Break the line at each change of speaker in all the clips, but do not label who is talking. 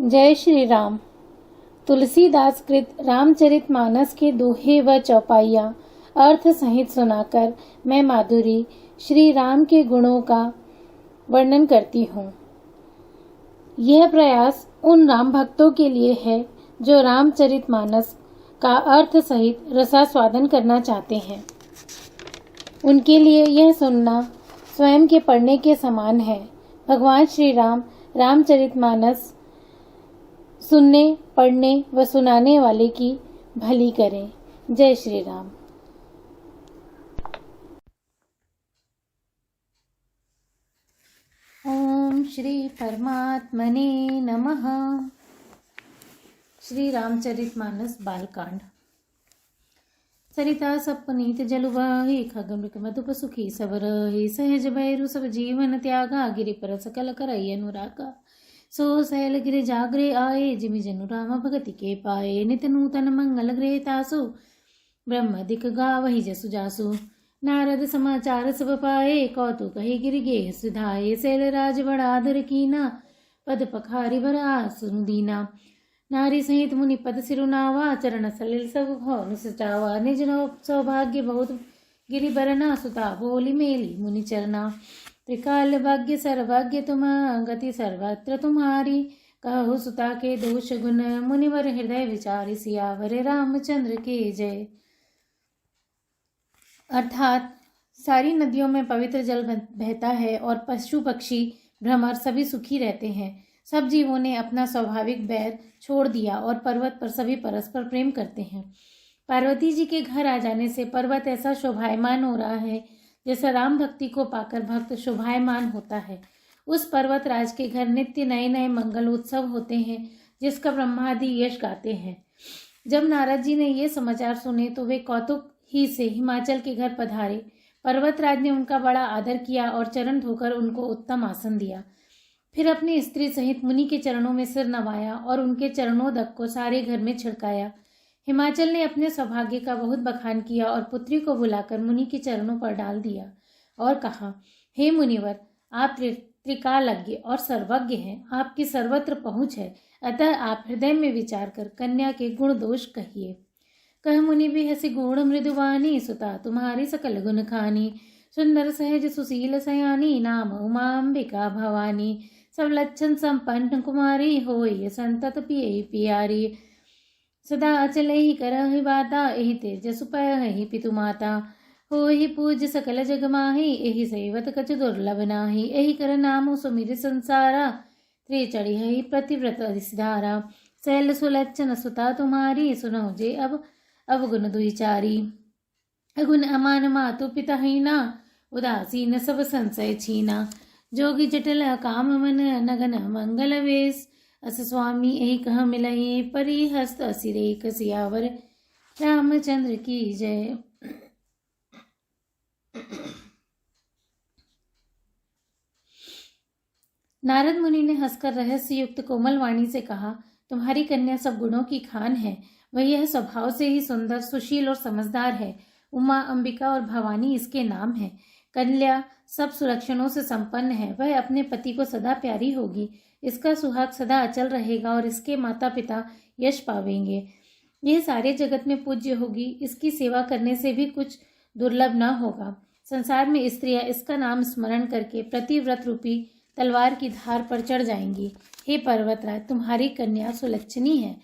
जय श्री राम। तुलसीदास कृत रामचरितमानस के दोहे व चौपाइयाँ अर्थ सहित सुनाकर मैं माधुरी श्री राम के गुणों का वर्णन करती हूँ। यह प्रयास उन राम भक्तों के लिए है जो रामचरितमानस का अर्थ सहित रसास्वादन करना चाहते हैं। उनके लिए यह सुनना स्वयं के पढ़ने के समान है। भगवान श्री राम रामचरितमानस सुनने, पढ़ने व सुनाने वाले की भली करें। जय श्री राम। ओम श्री परमात्मने नमः। श्री रामचरितमानस बालकांड। सरिता सब पुनीत जलुवाहि, खग मृग मधुप सुखी सब रहि, सहज भैरु सब जीवन त्यागा, गिरि पर सकल करई अनुरागा। सो सैल गिर जागरे आए, जिमि जनु राम भगति के पाए, नित नूतन मंगल गृह तासु, ब्रह्म दिक गावहि जसु जासु। नारद समाचार सब पाए, कौतुक कहि गिर गेह सुधाए, शैल राज बड़ाधर कीना, पद पखारि बर आसुनु दीना। नारी सहित मुनि पद सिरुनावा, चरण सलिल सब भवन सचावा, निज सौभाग्य बहुत गिरि बरना, सुता बोली मेली मुनि चरना। त्रिकाल भाग्य सर्वज्ञ तुम, गति सर्वत्र तुम्हारी, कहु सुता के दोष गुण, मुनिवर हृदय विचारी, सियावर रामचंद्र के जय। अर्थात सारी नदियों में पवित्र जल बहता है और पशु पक्षी भ्रमर सभी सुखी रहते हैं। सब जीवों ने अपना स्वाभाविक बैर छोड़ दिया और पर्वत पर सभी परस्पर प्रेम करते हैं। पार्वती जी के घर आ जाने से पर्वत ऐसा शोभायमान हो रहा है जैसा राम भक्ति को पाकर भक्त शोभायमान होता है। उस पर्वत राज के घर नित्य नए नए मंगल उत्सव होते हैं, जिसका ब्रह्मादि यश गाते हैं। जब नारद जी ने ये समाचार सुने तो वे कौतुक ही से हिमाचल के घर पधारे। पर्वतराज ने उनका बड़ा आदर किया और चरण धोकर उनको उत्तम आसन दिया। फिर अपनी स्त्री सहित मुनि के चरणों में सिर नवाया और उनके चरणोदक को सारे घर में छिड़काया। हिमाचल ने अपने सौभाग्य का बहुत बखान किया और पुत्री को बुलाकर मुनि के चरणों पर डाल दिया और कहा, हे मुनिवर, आप त्रिकालज्ञ और सर्वज्ञ हैं, आपकी सर्वत्र पहुँच है, अतः आप हृदय में विचार कर कन्या के गुण दोष कहिए। कह मुनि भी हसी गुण मृदुवानी, सुता तुम्हारी सकल गुण खानी, सुंदर सहज सुशील सयानी, नाम उमांबिका भवानी। सब लक्षण संपन्न कुमारी, होय संतत पियई पियारी। सदा अचल ही करहि बाता, एहि तेज सुपहि पितु माता। होहि पूज सकल जग माहि, एहि सेवत कछु दुर्लभ नाही। एहि कर नाम सुमिर संसारा, त्रिचढ़ि प्रतिव्रत सिधारा। शैल सुलक्षण सुता तुम्हारी, सुनहु जे अब अवगुण दुईचारी। अगुण अमान मातु पिता हीना, उदासीन सब संशय छीना। जोगी जटिल काम मन, नगन मंगल वेश। अस स्वामी यही कह मिलहि, परि हस्त सिरेख सियावर रामचंद्र की जय। नारद मुनि ने हंसकर रहस्य युक्त कोमल वाणी से कहा, तुम्हारी कन्या सब गुणों की खान है। वह यह स्वभाव से ही सुंदर, सुशील और समझदार है। उमा, अंबिका और भवानी इसके नाम है। कन्या सब सुलक्षणों से संपन्न है। वह अपने पति को सदा प्यारी होगी। इसका सुहाग सदा अचल रहेगा और इसके माता पिता यश पावेंगे। यह सारे जगत में पूज्य होगी। इसकी सेवा करने से भी कुछ दुर्लभ न होगा। संसार में स्त्रियां इसका नाम स्मरण करके प्रतिव्रत रूपी तलवार की धार पर चढ़ जाएंगी। हे पर्वतराज, तुम्हारी कन्या सुलक्षणी है।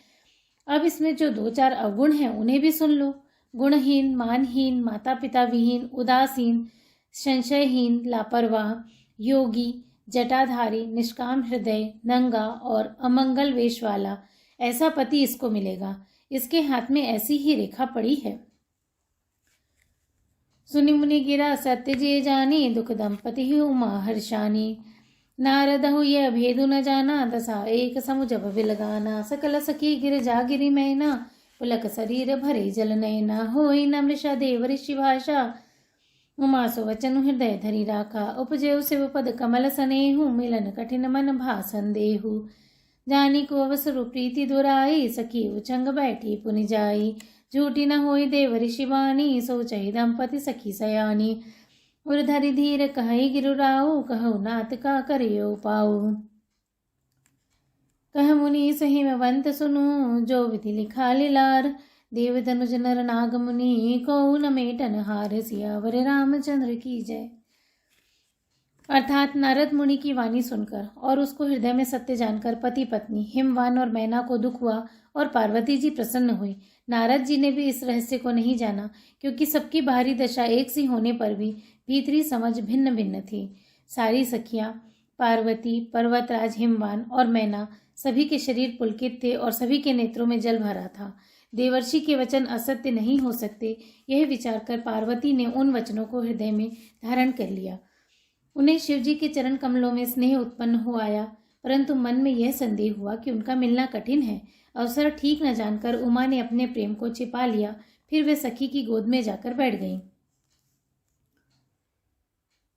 अब इसमें जो दो चार अवगुण हैं उन्हें भी सुन लो। गुणहीन, मानहीन, माता पिता विहीन, उदासीन, संशयहीन, लापरवाह, योगी, जटाधारी, निष्काम हृदय, नंगा और अमंगल वेश वाला, ऐसा पति इसको मिलेगा। इसके हाथ में ऐसी ही रेखा पड़ी है। सुनि मुनि गिरा सत्य जे जानी, दुख दंपति उमा हर्षानी। नारदहु यह भेदु न जाना, दशा एक समुझब बिलगाना। सकल सखी गिर जा गिरि मैना, पुलक शरीर भरे जल नयना। होई न मृषा देव ऋषि भाषा, उमा सो वचन हृदय धरि राखा। उपजेउ शिव पद कमल सनेहु, मिलन कठिन मन भा संदेहु। जानी को अवसरु प्रीति दुराई, सखी उचंग बैठी पुनि जाई। झूठी न होई देव ऋषि वाणी, सोचहि दंपति सखी सयानी। उर्धरि धीर कहई गिरुराऊ, कहु नाथ का करियो पाऊ। कह मुनि सहिमवंत सुनु, जो विधि लिखा लिलार। देव धनुज नर नाग मुनि, को न मेटन हार। सियावर रामचंद्र की जय। अर्थात नारद मुनि की वाणी सुनकर और उसको हृदय में सत्य जानकर पति पत्नी हिमवान और मैना को दुख हुआ और पार्वती जी प्रसन्न हुई। नारद जी ने भी इस रहस्य को नहीं जाना, क्योंकि सबकी बाहरी दशा एक सी होने पर भी भीतरी समझ भिन्न भिन्न थी। सारी सखियां पार्वती, पर्वतराज हिमवान और मैना सभी के शरीर पुलकित थे और सभी के नेत्रों में जल भरा था। देवर्षि के वचन असत्य नहीं हो सकते, यह विचार कर पार्वती ने उन वचनों को हृदय में धारण कर लिया। उन्हें शिवजी के चरण कमलों में स्नेह उत्पन्न हो आया, परंतु मन में यह संदेह हुआ कि उनका मिलना कठिन है। अवसर ठीक न जानकर उमा ने अपने प्रेम को छिपा लिया। फिर वे सखी की गोद में जाकर बैठ गईं।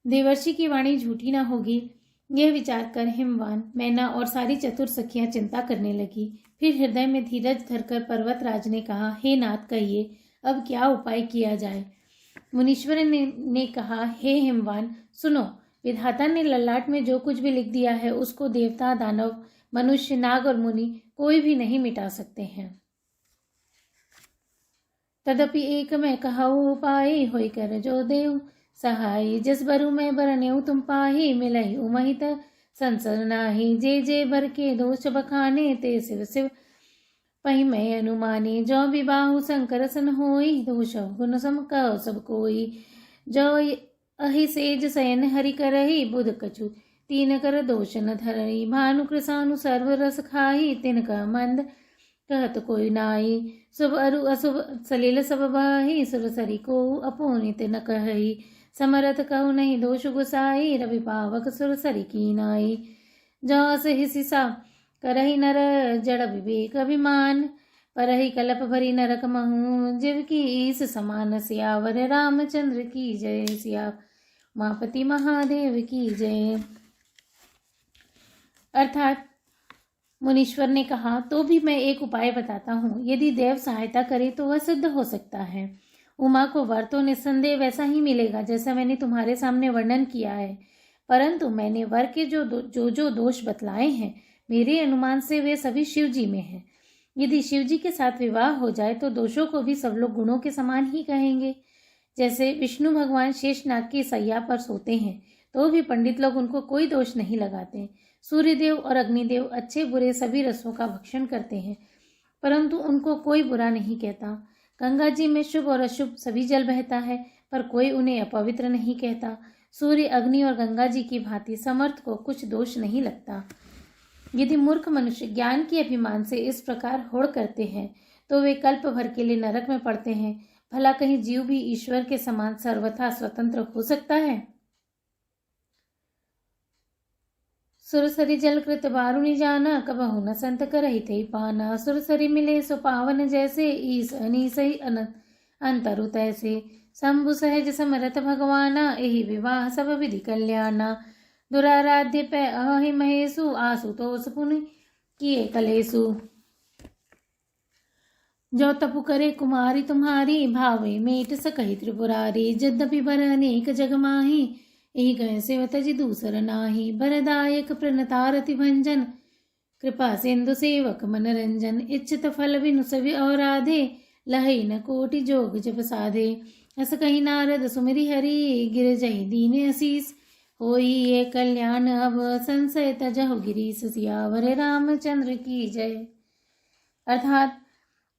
देवर्षि की वाणी झूठी न होगी, यह विचार कर हिमवान, मैना और सारी चतुर सखियां चिंता करने लगी। फिर हृदय में धीरज धरकर पर्वतराज ने कहा, हे नाथ, कहिए अब क्या उपाय किया जाए। मुनीश्वर ने कहा, हे हिमवान, सुनो। विधाता ने ललाट में जो कुछ भी लिख दिया है उसको देवता, दानव, मनुष्य, नाग और मुनि कोई भी नहीं मिटा सकते हैं। तदपि एक मैं कहूँ उपाय, होई कर जो देव सहाय। जिस बरु मैं बरनेऊ तुम पाही, मिलहि उमहित संसर नाही। जे जे बर के दोष बखाने, ते शिव शिव पही मैं अनुमाने। जो विबाहु शंकर सन होई, दोष गुण सम कहो सब कोई। जो अहि सेज शयन हरि करहि, बुध कछु तीन कर दोष न धरई। भानु कृसानु सर्व रस खाई, तिनका मंद कहत कोई नाई। शुभ अरु अशुभ सलिल सब बाही, सुरसरी को अपोनित न कहई। समरथ कहु नहीं दोष गुसाई, रवि पावक सुरसरी की नाई। जो सहि सिसा करहि नर, जड़ विवेक अभिमान। परहि कलप भरी नरक महु, जीव की ईस समान। सियावर रामचंद्र की जय। सिया उमापति महादेव की जय। अर्थात मुनीश्वर ने कहा, तो भी मैं एक उपाय बताता हूँ। यदि देव सहायता करे तो वह सिद्ध हो सकता है। उमा को वर तो निस्संदेह वैसा ही मिलेगा जैसा मैंने तुम्हारे सामने वर्णन किया है, परंतु मैंने वर के जो दोष बतलाए हैं, मेरे अनुमान से वे सभी शिव जी में हैं। यदि शिव जी के साथ विवाह हो जाए तो दोषों को भी सब लोग गुणों के समान ही कहेंगे। जैसे विष्णु भगवान शेषनाग की सैया पर सोते हैं तो भी पंडित लोग उनको कोई दोष नहीं लगाते। सूर्यदेव और अग्निदेव अच्छे बुरे सभी रसों का भक्षण करते हैं, परंतु उनको कोई बुरा नहीं कहता। गंगा जी में शुभ और अशुभ सभी जल बहता है, पर कोई उन्हें अपवित्र नहीं कहता। सूर्य, अग्नि और गंगा जी की भांति समर्थ को कुछ दोष नहीं लगता। यदि मूर्ख मनुष्य ज्ञान के अभिमान से इस प्रकार होड़ करते हैं तो वे कल्प भर के लिए नरक में पड़ते हैं। भला कहीं जीव भी ईश्वर के समान सर्वथा स्वतंत्र हो सकता है? सुरसरी जल कृत बारुणी जाना, कबहु न संत करहि ते पाना। सुरसरी मिले सो पावन जैसे, ईस अनीसहि अंतरु तैसे। शंभु सहज समरथ भगवाना, एहि विवाह सब विधि कल्याणा। दुराराध्य पै अहि महेशु, आशुतोष पुनि किए कलेसु। जो तपु करे कुमारी तुम्हारी, भावे मेट सकहि त्रिपुरारी। यद्यपि बर अनेक जग माही, एहि गए सेव तजि दूसर नाही। बरदायक प्रणतारति भंजन, कृपा सिंधु सेवक मनरंजन। इच्छित फल बिनु सवि औराधे, लहई न कोटि जोग जप साधे। अस कही नारद सुमिरि हरि, गिर जहि दीन असीस। होई ये कल्याण अब संशय तजहु गिरीश। सियावर रामचंद्र की जय। अर्थात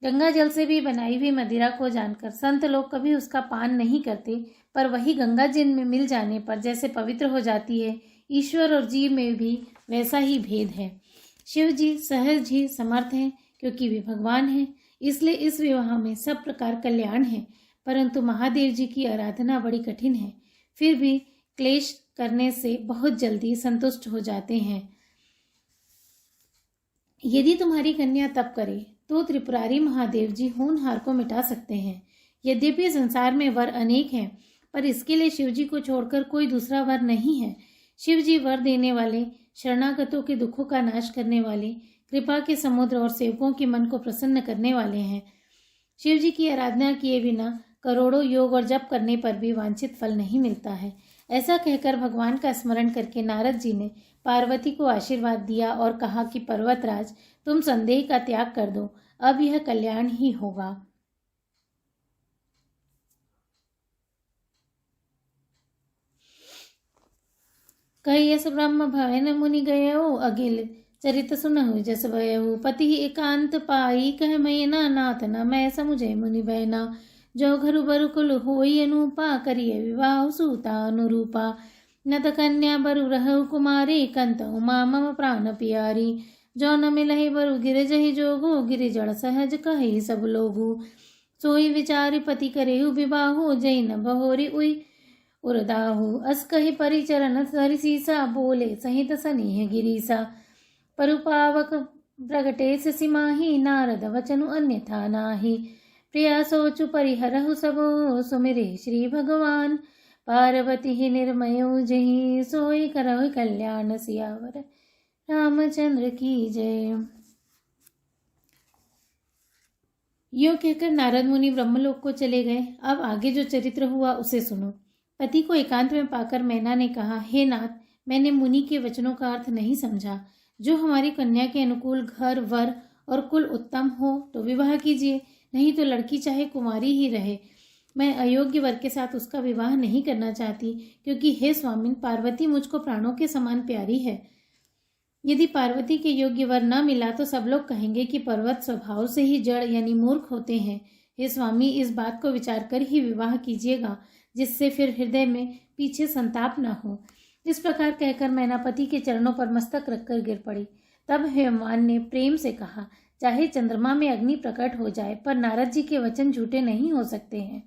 गंगा जल से भी बनाई हुई मदिरा को जानकर संत लोग कभी उसका पान नहीं करते, पर वही गंगा जल में मिल जाने पर जैसे पवित्र हो जाती है, ईश्वर और जीव में भी वैसा ही भेद है। शिव जी सहज ही समर्थ हैं, क्योंकि वे भगवान हैं, इसलिए इस विवाह में सब प्रकार कल्याण है। परंतु महादेव जी की आराधना बड़ी कठिन है, फिर भी क्लेश करने से बहुत जल्दी संतुष्ट हो जाते हैं। यदि तुम्हारी कन्या तप करे तो त्रिपुरारी महादेव जी होनहार को मिटा सकते हैं। यद्यपि संसार में वर अनेक हैं, पर इसके लिए शिव जी को छोड़कर कोई दूसरा वर नहीं है। शिव जी वर देने वाले, शरणागतों के दुखों का नाश करने वाले, कृपा के समुद्र और सेवकों के मन को प्रसन्न करने वाले हैं। शिव जी की आराधना किए बिना करोड़ों योग और जप करने पर भी वांछित फल नहीं मिलता है। ऐसा कहकर भगवान का स्मरण करके नारद जी ने पार्वती को आशीर्वाद दिया और कहा कि पर्वतराज, तुम संदेह का त्याग कर दो, अब यह कल्याण ही होगा। कही यस ब्रह्म भवन मुनि गयऊ, अगिल चरित सुनहु जस भयऊ। पति एकांत पाई कह मैना, नाथ न मैं समुझे मुनि बहना। जो घरु बरु कुल होई अनुपा, करिय विवाह सूता अनुरूपा। नत कन्या बरु रहु कुमारी, कंतहु माँ मम प्राण पियारी। जो न मिलहि बरु गिरिजहि जोगु, गिरिजड़ सहज कहि सब लोगु। सोई विचारि पति करेहु विवाहु, जै न बहोरी उई उरदाहु। अस कहि परिचरण धरि सीसा, बोले सहित सनेह गिरीसा। परुपावक प्रगटे सिमाही, नारद वचनु अन्यथा नाही। प्रिया सोचु परिहरहु सबो, सुमिरे श्री भगवान। पार्वती ही निर्मयो जही, सोई करहु कल्याण सियावर रामचंद्र की जय। यूं कहकर नारद मुनि ब्रह्मलोक को चले गए। अब आगे जो चरित्र हुआ उसे सुनो। पति को एकांत में पाकर मैना ने कहा, हे नाथ, मैंने मुनि के वचनों का अर्थ नहीं समझा। जो हमारी कन्या के अनुकूल घर वर और कुल उत्तम हो तो विवाह कीजिए, नहीं तो लड़की चाहे कुमारी ही रहे। मैं अयोग्य वर के साथ उसका विवाह नहीं करना चाहती, क्योंकि हे स्वामिन, पार्वती मुझको प्राणों के समान प्यारी है। यदि पार्वती के योग्य वर न मिला तो सब लोग कहेंगे कि पर्वत स्वभाव से ही जड़ यानी मूर्ख होते हैं। हे स्वामी, इस बात को विचार कर ही विवाह कीजिएगा, जिससे फिर हृदय में पीछे संताप न हो। इस प्रकार कहकर मैना पति के चरणों पर मस्तक रखकर गिर पड़ी। तब हेमवान ने प्रेम से कहा, चाहे चंद्रमा में अग्नि प्रकट हो जाए, पर नारद जी के वचन झूठे नहीं हो सकते हैं।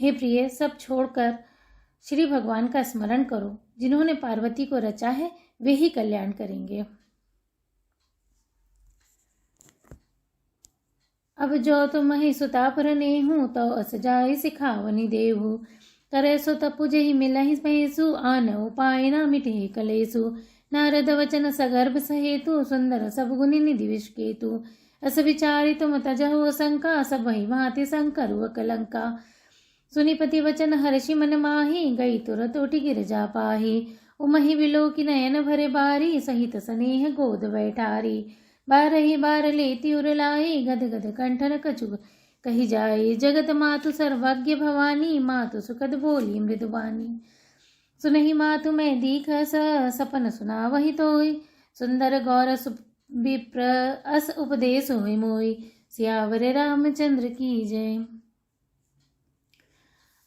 हे प्रिय, सब छोड़कर श्री भगवान का स्मरण करो। जिन्होंने पार्वती को रचा है वे ही कल्याण करेंगे। अब जो तुम ही सुता पर नेहू, तो अस जाय सिखावनी देहु। करे सो तपु जेहि मिलहि भयसु, आन उपाय न मिटे कलेसु। नारद वचन सगर्भ सहेतु, सुंदर सब गुनि निधि विषकेतु। अस विचारि तुम तजहु शंका, सब वही भांति संकरु कलंका। सुनिपति वचन हर्षि मन माही, गई तुरत उठि गिरजा पाही। उमहि विलोकि नयन भरे बारी, सहित स्नेह गोद बैठारी। बारहि बार लेति उरलाई, गद गद कंठन कछु कही जाए। जगत मातु सर्वज्ञ भवानी, मातु सुखद बोली मृदुबानी। सुनहि मातु मैं दीख सपन सुना वही तोय। सुंदर गौर विप्र अस उपदेश होय मोय। सियावर रामचंद्र की जय।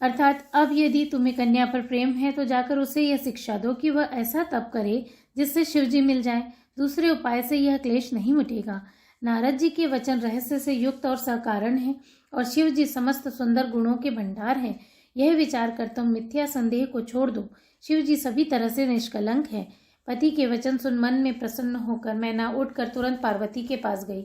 अर्थात अब यदि तुम्हें कन्या पर प्रेम है तो जाकर उसे यह शिक्षा दो कि वह ऐसा तप करे जिससे शिवजी मिल जाए। दूसरे उपाय से यह क्लेश नहीं मिटेगा। नारद जी के वचन रहस्य से युक्त और सकारण है, और शिव जी समस्त सुंदर गुणों के भंडार हैं। यह विचार कर तुम मिथ्या संदेह को छोड़ दो। शिव जी सभी तरह से निष्कलंक है। पति के वचन सुन मन में प्रसन्न होकर मैना उठकर तुरंत पार्वती के पास गई।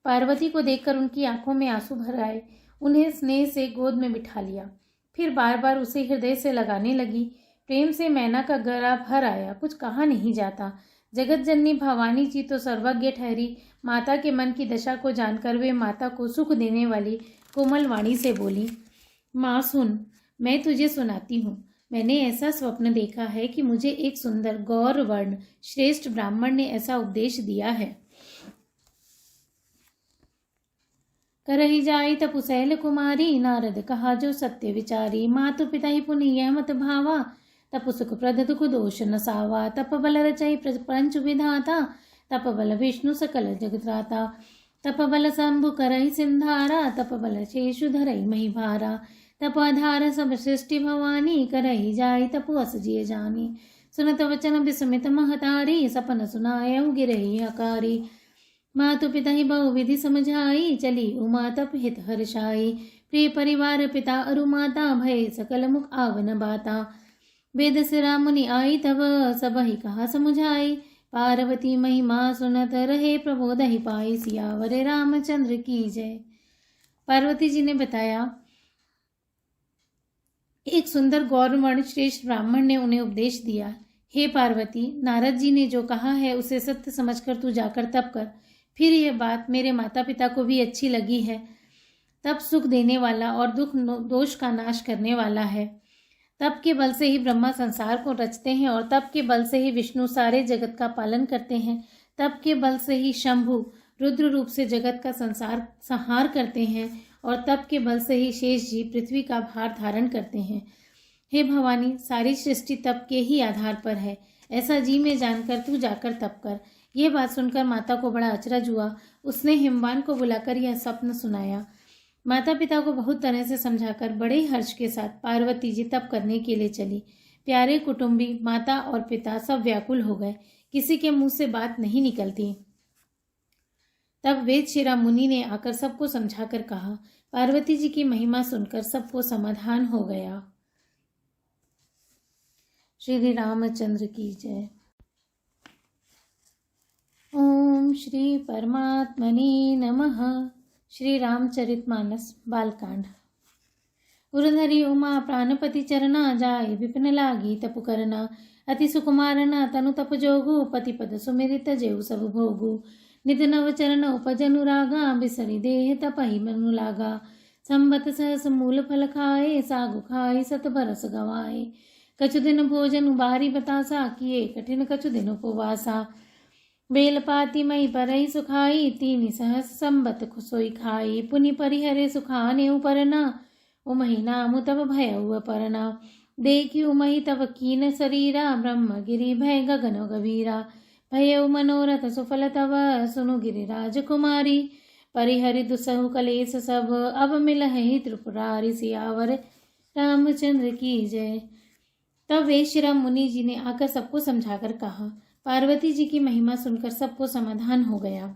पार्वती को देखकर उनकी आंखों में आंसू भर आए। उन्हें स्नेह से गोद में बिठा लिया, फिर बार बार उसे हृदय से लगाने लगी। प्रेम से मैना का गला भर आया, कुछ कहा नहीं जाता। जगत जननी भवानी जी तो सर्वज्ञ ठहरी। माता के मन की दशा को जानकर वे माता को सुख देने वाली कोमल वाणी से बोली, माँ सुन, मैं तुझे सुनाती हूँ। मैंने ऐसा स्वप्न देखा है कि मुझे एक सुंदर गौर वर्ण श्रेष्ठ ब्राह्मण ने ऐसा उपदेश दिया है। करही जाई तपुशैल कुमारी, नारद कहा जो सत्य विचारी। मातु पिता ही पुनीय मत भावा, तप सुख प्रद दुख दोष न सावा। तप बल रचई प्रपंच विधाता, तप बल विष्णु सकल जगत्राता। तप बल शंभु करहि सिंधारा, तप बल शेषु धरई मही भारा। तप आधार सब सृष्टि भवानी, करहि जाई तपु अस जिय जानी। सुनत वचन विस्मित महतारी, सपन सुनायउ गिरहि हकारी। मातु पिता ही बहु विधि समझाई, चली उमा तप हित हर्षाई। प्रिय परिवार पिता अरु माता, भय सकल मुख आवन बाता। वेद सिरा मुनि आई तब, सब ही कहा समुझाई। पार्वती महिमा सुनत रहे, प्रबोधहि पाई। सियावर रामचंद्र की जय। पार्वती जी ने बताया, एक सुंदर गौरवर्ण श्रेष्ठ ब्राह्मण ने उन्हें उपदेश दिया। हे पार्वती, नारद जी ने जो कहा है उसे सत्य समझकर तू जाकर तप कर। फिर यह बात मेरे माता पिता को भी अच्छी लगी है। तप सुख देने वाला और दुख दोष का नाश करने वाला है। तप के बल से ही ब्रह्मा संसार को रचते हैं और तप के बल से ही विष्णु सारे जगत का पालन करते हैं। तप के बल से ही शंभु रुद्र रूप से जगत का संहार करते हैं और तप के बल से ही शेष जी पृथ्वी का भार धारण करते हैं। हे भवानी, सारी सृष्टि तप के ही आधार पर है, ऐसा जी में जानकर तू जाकर तप कर। यह बात सुनकर माता को बड़ा अचरज हुआ। उसने हिमवान को बुलाकर यह स्वप्न सुनाया। माता पिता को बहुत तरह से समझाकर बड़े हर्ष के साथ पार्वती जी तप करने के लिए चली। प्यारे कुटुंबी माता और पिता सब व्याकुल हो गए, किसी के मुंह से बात नहीं निकलती। तब वेदशिरा मुनि ने आकर सबको समझाकर कहा। पार्वती जी की महिमा सुनकर सबको समाधान हो गया। श्री रामचंद्र की जय। ओम श्री परमात्मने नमः। श्री रामचरितमानस बालकांड। उर्धरी उमा प्राणपति चरना, जाय विपिन लागी तपु करना। अति सुकुमारना तनु तप जोगु, पति पद सुमिरित जेउ सब भोगु। नित नव चरण उपजनुरागा, बिसरि देह तपहि मनु लागा। संबत सहस मूल फल खाए, सागु खाई सत बरस गवाए। कछु दिन भोजन बारी बतासा, किए कठिन कछु दिन उपवासा। बेलपाती मई परई सुखाई, तीन सहस संबत खुसोई खाई। पुनि परिहरे सुखाने उपरना, उमहि नाम तब भयउ परना। देखी उमहि तब कीन शरीरा, ब्रह्म गिरि भय गगन गभीरा। भयउ मनोरथ सुफल तव, सुनु गिरिराज कुमारी। परिहरि दुसहु कलेस सब, अब मिलहि त्रिपुरारी। सियावर रामचंद्र की जय। तब वेश्यरा मुनि जी ने आकर सबको समझाकर कहा। पार्वती जी की महिमा सुनकर सबको समाधान हो गया।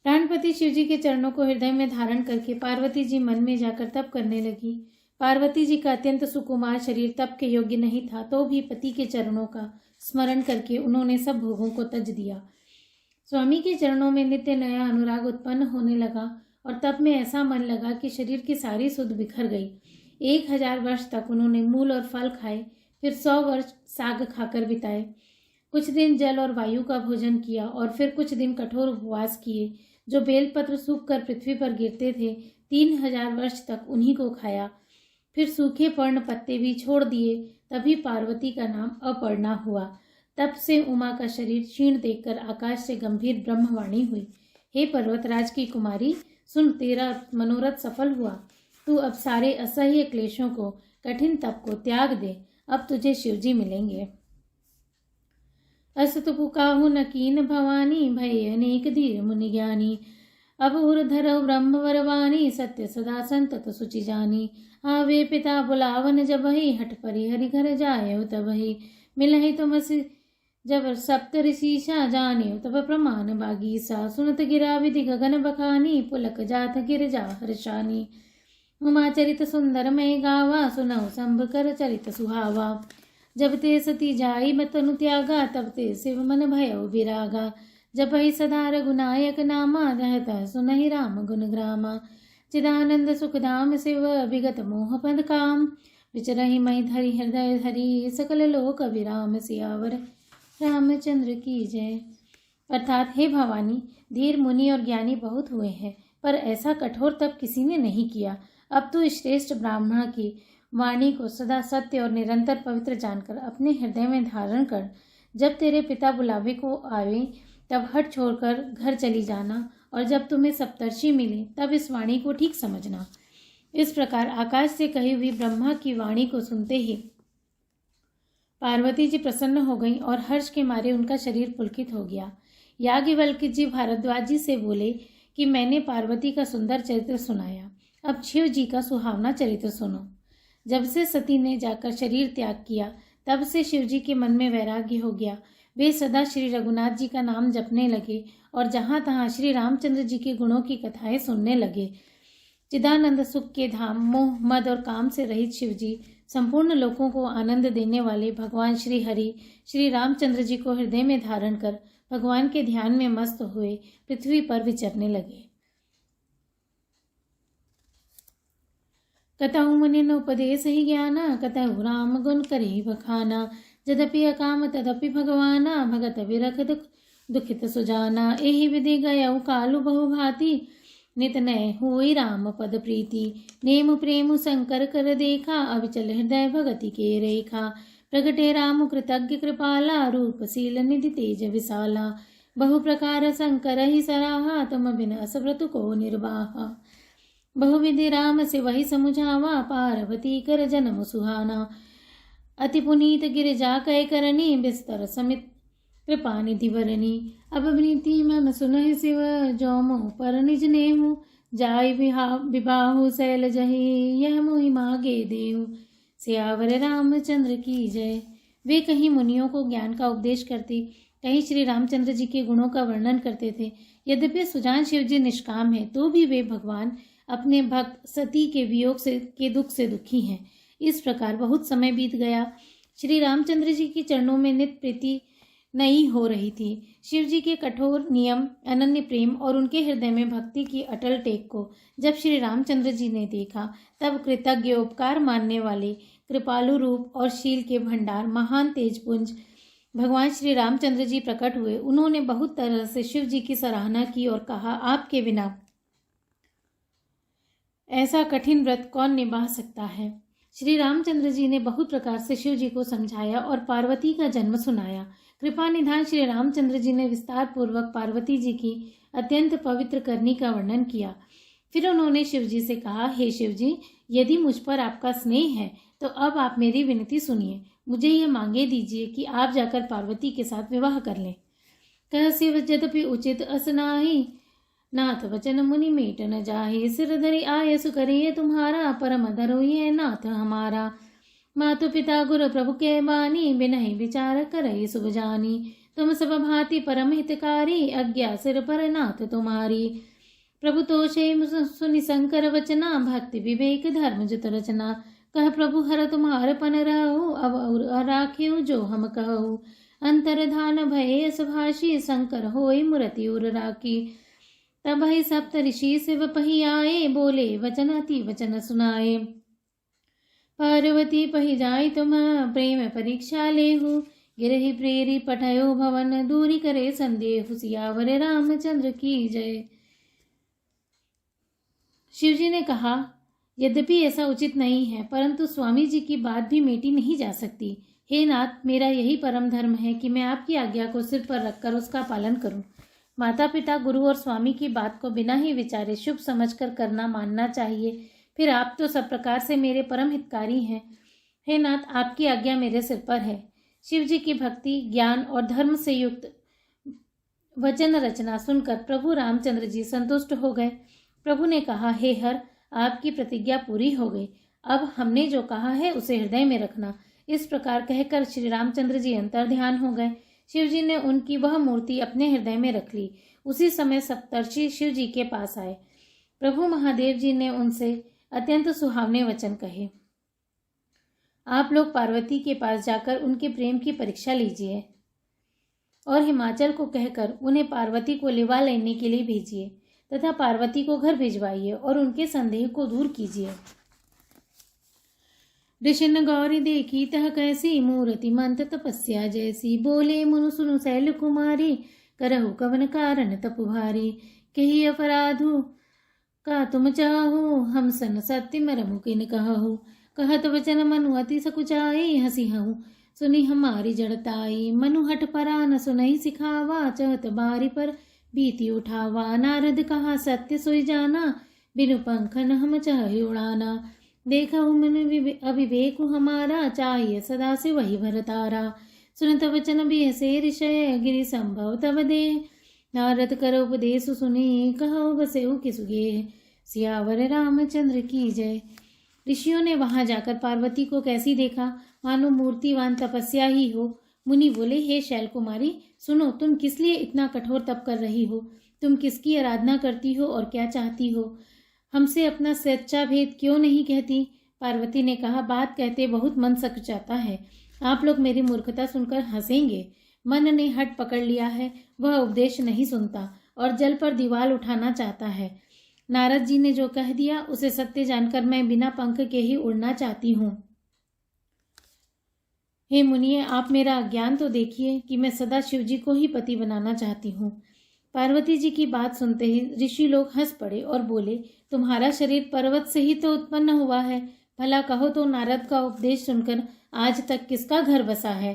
प्राणपति शिव जी के चरणों को हृदय में धारण करके पार्वती जी मन में जाकर तप करने लगी। पार्वती जी का अत्यंत सुकुमार शरीर तप के योग्य नहीं था, तो भी पति के चरणों का स्मरण करके उन्होंने सब भोगों को तज दिया। स्वामी के चरणों में नित्य नया अनुराग उत्पन्न होने लगा और तप में ऐसा मन लगा कि शरीर की सारी सुध बिखर गई। 1000 वर्ष तक उन्होंने मूल और फल खाए, फिर 100 वर्ष साग खाकर बिताए। कुछ दिन जल और वायु का भोजन किया और फिर कुछ दिन कठोर उपवास किए। जो बेलपत्र सूख कर पृथ्वी पर गिरते थे, 3000 वर्ष तक उन्हीं को खाया। फिर सूखे पर्ण पत्ते भी छोड़ दिए, तभी पार्वती का नाम अपर्णा हुआ। तब से उमा का शरीर क्षीण देखकर आकाश से गंभीर ब्रह्मवाणी हुई। हे पर्वतराज की कुमारी, सुन, तेरा मनोरथ सफल हुआ। तू अब सारे असह्य क्लेशों को, कठिन तप को त्याग दे। अब तुझे शिवजी मिलेंगे। असतु पुकाहु न कीन भवानी, भय अनेक धीर मुनि ज्ञानी। अब उर्धर ब्रह्म वरवानी, सत्य सदा संतत सुचि जानी। आवे पिता बुलावन जबहि, हठ परिहरि घर जाय तबहि। मिलहि तुमसि जब सप्त ऋषिषा, जाने तब प्रमाण बागीसा। सुनत गिरा विधि गगन बखानी, पुलक जात गिरजा हर्षानी। उमा चरित सुंदर मैं गावा, सुनऊ संभ कर चरित सुहावा। जब ते सती जाई बतनु त्यागा, तब ते शिव मन भयउ विरागा। जपहि सदा रघुनायक नामा, रहता सुनहि राम गुण ग्रामा। चिदानंद सुखधाम शिव, विगत मोह पद काम। विचरहि महि धरि हृदय धरि, सकल लोक विराम। सियावर रामचंद्र की जय। अर्थात हे भवानी, धीर मुनि और ज्ञानी बहुत हुए हैं, पर ऐसा कठोर तप किसी ने नहीं किया। अब तू श्रेष्ठ ब्राह्मण की वाणी को सदा सत्य और निरंतर पवित्र जानकर अपने हृदय में धारण कर। जब तेरे पिता बुलावे को आवे, तब हट छोड़कर घर चली जाना, और जब तुम्हें सप्तर्षि मिले, तब इस वाणी को ठीक समझना। इस प्रकार आकाश से कही हुई ब्रह्मा की वाणी को सुनते ही पार्वती जी प्रसन्न हो गईं और हर्ष के मारे उनका शरीर पुलकित हो गया। याज्ञवल्क्य जी भारद्वाज जी से बोले कि मैंने पार्वती का सुंदर चरित्र सुनाया, अब शिव जी का सुहावना चरित्र सुनो। जब से सती ने जाकर शरीर त्याग किया, तब से शिव जी के मन में वैराग्य हो गया। वे सदा श्री रघुनाथ जी का नाम जपने लगे और जहाँ तहाँ श्री रामचंद्र जी के गुणों की कथाएं सुनने लगे। चिदानंद सुख के धाम, मोह मद और काम से रहित शिव जी, संपूर्ण लोगों को आनंद देने वाले भगवान श्री हरि श्री रामचंद्र जी को हृदय में धारण कर भगवान के ध्यान में मस्त हुए पृथ्वी पर विचरने लगे। कतहु मुनि उपदेश ही ज्ञाना, कतहु राम गुण करी बखाना। यद्यपि अकाम तदपि भगवाना, भगत विरख दुखित सुजाना। एहि विधि गयउ कालु बहु भांति, नित नय होई राम पद प्रीति। नेम प्रेम शंकर कर देखा, अविचल हृदय भगति के रेखा। प्रगटे राम कृतज्ञ कृपाला, रूपशील निधि तेज विशाला। बहु प्रकार शंकर ही सराहा, तुम बिन असव्रत को निर्वाहा। बहुविधि राम से वही समुझावा, पार्वती कर जन्म सुहाना। अति पुनीत गिरिजा कै करनी, बिस्तर समित कृपा निधि वरनी। अब विनीति मन सुनहि शिव, जो मोह पर निज नेहु। जाय विबाहु शैल जहि, यह मोहि मागे देहु। सियावर रामचंद्र की जय। वे कहीं मुनियों को ज्ञान का उपदेश करते, कहीं श्री रामचंद्र जी के गुणों का वर्णन करते थे। यद्यपि सुजान शिव जी निष्काम है, तो भी वे भगवान अपने भक्त सती के वियोग के दुख से दुखी हैं। इस प्रकार बहुत समय बीत गया। श्री रामचंद्र जी के चरणों में नित्य प्रीति नई हो रही थी। शिव जी के कठोर नियम, अनन्य प्रेम और उनके हृदय में भक्ति की अटल टेक को जब श्री रामचंद्र जी ने देखा, तब कृतज्ञ, उपकार मानने वाले, कृपालु रूप और शील के भंडार, महान तेजपुंज भगवान श्री रामचंद्र जी प्रकट हुए। उन्होंने बहुत तरह से शिव जी की सराहना की और कहा, आपके बिना ऐसा कठिन व्रत कौन निभा सकता है। श्री रामचंद्र जी ने बहुत प्रकार से शिव जी को समझाया और पार्वती का जन्म सुनाया। कृपा निधान श्री रामचंद्र जी ने विस्तार पूर्वक पार्वती जी की अत्यंत पवित्र करनी का वर्णन किया। फिर उन्होंने शिव जी से कहा, हे शिव जी, यदि मुझ पर आपका स्नेह है तो अब आप मेरी विनती सुनिए। मुझे यह मांगे दीजिए कि आप जाकर पार्वती के साथ विवाह कर लें। कह शिव यद्यपि उचित असनाही, नाथ वचन मुनि मेट न जाहे। सिर धरि आयसु करिए तुम्हारा, परम धरोहिए नाथ हमारा। मातु पिता गुरु प्रभु के बानी, बिनहि विचार करहि शुभ जानी। तुम सब भांति परम हितकारी, आज्ञा सिर पर नाथ तुम्हारी। प्रभु तोषे सुनि शंकर वचना, भक्ति विवेक धर्म जुत रचना। कह प्रभु हर तुम्हार पन रहु, अब और राख्यु जो हम कहु। अंतर्धान भये सभाषी, शंकर होय मूर्ति उर राखी। तब ही सप्त ऋषि शिव पही आए, बोले वचन अति वचन सुनाए। पार्वती पही जाय तुम, प्रेम परीक्षा लेहु। गिरहि प्रेरी पठयो भवन, दूरी करे संदेह। सियावर रामचंद्र की जय। शिवजी ने कहा, यद्यपि ऐसा उचित नहीं है, परंतु स्वामी जी की बात भी मेटी नहीं जा सकती। हे नाथ, मेरा यही परम धर्म है कि मैं आपकी आज्ञा को सिर पर रखकर उसका पालन करूं। माता पिता, गुरु और स्वामी की बात को बिना ही विचारे शुभ समझकर करना मानना चाहिए। फिर आप तो सब प्रकार से मेरे परम हितकारी हैं। हे नाथ, आपकी आज्ञा मेरे सिर पर है। शिव जी की भक्ति, ज्ञान और धर्म से युक्त वचन रचना सुनकर प्रभु रामचंद्र जी संतुष्ट हो गए। प्रभु ने कहा, हे हर, आपकी प्रतिज्ञा पूरी हो गई। अब हमने जो कहा है उसे हृदय में रखना। इस प्रकार कहकर श्री रामचंद्र जी अंतर्ध्यान हो गए। शिव जी ने उनकी वह मूर्ति अपने हृदय में रख ली। उसी समय सप्तर्षि शिव जी के पास आए। प्रभु महादेव जी ने उनसे अत्यंत सुहावने वचन कहे। आप लोग पार्वती के पास जाकर उनके प्रेम की परीक्षा लीजिए और हिमाचल को कहकर उन्हें पार्वती को लिवा लेने के लिए भेजिए तथा पार्वती को घर भिजवाइए और उनके संदेह को दूर कीजिए। ऋषिन गौरी देखी तह कैसी, मूर्ति मंत तपस्या जैसी। बोले मुनु सुनु शैल कुमारी, करहु कवन कारण तपु भारी। कही अपराधु का तुम चाहो, हम सन सत्य मरमु किन कहु। कहत वचन मनु अति सकुचाई, हसी हूँ सुनी हमारी जड़ताई। मनु हट परा न सुनहि सिखावा, चहत बारी पर भीति उठावा। नारद कहा सत्य सोई जाना, बिनु पंखन हम चाहे उड़ाना। देखा मन अविवेक हमारा, चाहिए सदा से वही भरतारा। सुनत वचन भी से ऋषय, गिरि संभव तब दे। नारद कर उपदेश सुनी, कहो बसेऊ किसुगे। सियावर रामचंद्र की जय। ऋषियों ने वहां जाकर पार्वती को कैसी देखा, मानो मूर्तिवान तपस्या ही हो। मुनि बोले, हे शैल कुमारी, सुनो, तुम किस लिए इतना कठोर तप कर रही हो? तुम किसकी आराधना करती हो और क्या चाहती हो? हमसे अपना सच्चा भेद क्यों नहीं कहती? पार्वती ने कहा, बात कहते बहुत मन सकुचाता है। आप लोग मेरी मूर्खता सुनकर हंसेंगे। मन ने हट पकड़ लिया है, वह उपदेश नहीं सुनता और जल पर दीवार उठाना चाहता है। नारद जी ने जो कह दिया उसे सत्य जानकर मैं बिना पंख के ही उड़ना चाहती हूँ। हे मुनिये, आप मेरा ज्ञान तो देखिए कि मैं सदा शिवजी को ही पति बनाना चाहती हूँ। पार्वती जी की बात सुनते ही ऋषि लोग हंस पड़े और बोले, तुम्हारा शरीर पर्वत से ही तो उत्पन्न हुआ है। भला कहो तो नारद का उपदेश सुनकर आज तक किसका घर बसा है।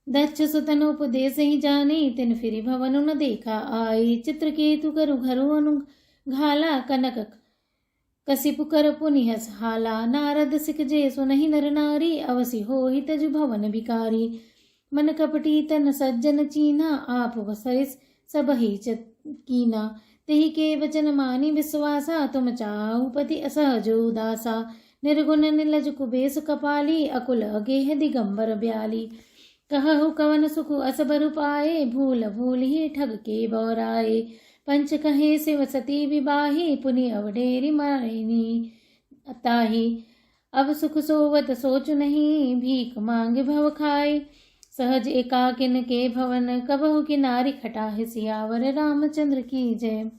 दक्ष सुतन उपदेश ही जाने, तिन फिर भवन न देखा आई। चित्रकेतु करु घरु अनु घाला, कनक कसिप कर पुनिहस हाला। नारद सिख जे सुनहि नर नारी, अवसि होहि तजु भवन भिकारी। मन कपटी तन सज्जन चीना, आप वसरिस सब ही कीना। तेहि के वचन मानी विश्वासा, तुम चाहु पति असहज उदासा। निर्गुण निलज कुबेश कपाली, अकुल अगेह दिगंबर ब्याली। कहु कवन सुख असबर पाए, भूल भूल ही ठग के बौराए। पंच कहे शिव सती विवाही, पुनि अवडेरी मारिनी ताही। अब सुख सोवत सोच नहीं, भीख मांग भव खाए। सहज एकाकिन के भवन, कबहु की नारी खटाहि। सियावर रामचंद्र की जय।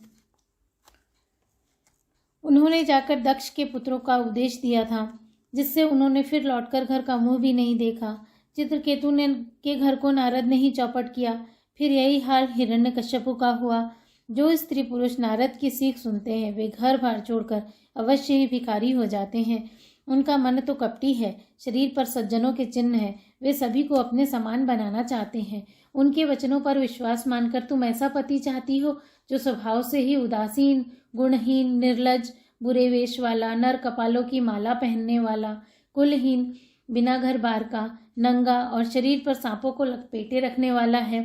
उन्होंने जाकर दक्ष के पुत्रों का उपदेश दिया था, जिससे उन्होंने फिर लौटकर घर का मुंह भी नहीं देखा। चित्रकेतु ने के घर को नारद ने ही चौपट किया। फिर यही हाल हिरण्यकश्यपु का हुआ। जो स्त्री पुरुष नारद की सीख सुनते हैं, वे घर बार छोड़कर अवश्य ही भिखारी हो जाते हैं। उनका मन तो कपटी है, शरीर पर सज्जनों के चिन्ह है। वे सभी को अपने समान बनाना चाहते हैं। उनके वचनों पर विश्वास मानकर तुम ऐसा पति चाहती हो जो स्वभाव से ही उदासीन, गुणहीन, निर्लज, बुरे वेश वाला, नर कपालों की माला पहनने वाला, कुलहीन, बिना घर बार का, नंगा और शरीर पर सांपों को लपेटे रखने वाला है।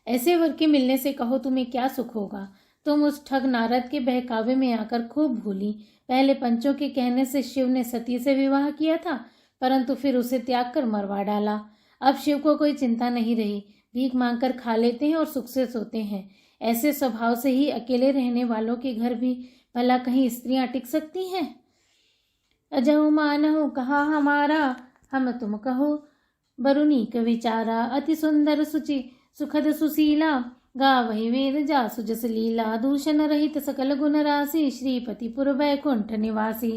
ऐसे वर के मिलने से कहो तुम्हें क्या सुख होगा। तुम उस ठग नारद के बहकावे में आकर खूब भूली। पहले पंचों के कहने से शिव ने सती से विवाह किया था, परंतु फिर उसे त्याग कर मरवा डाला। अब शिव को कोई चिंता नहीं रही, भीख मांगकर खा लेते हैं और सुख से सोते हैं। ऐसे स्वभाव से ही अकेले रहने वालों के घर भी भला कहीं स्त्रियां टिक सकती हैं। अजहु मानहु कहा हमारा, हम तुम कहो बरुनीक विचारा। अति सुंदर सुचि सुखद सुशीला, गावहि वेद जासु जस लीला। दूषण रहित सकल गुण राशि, श्रीपति पुर वैकुंठ निवासी।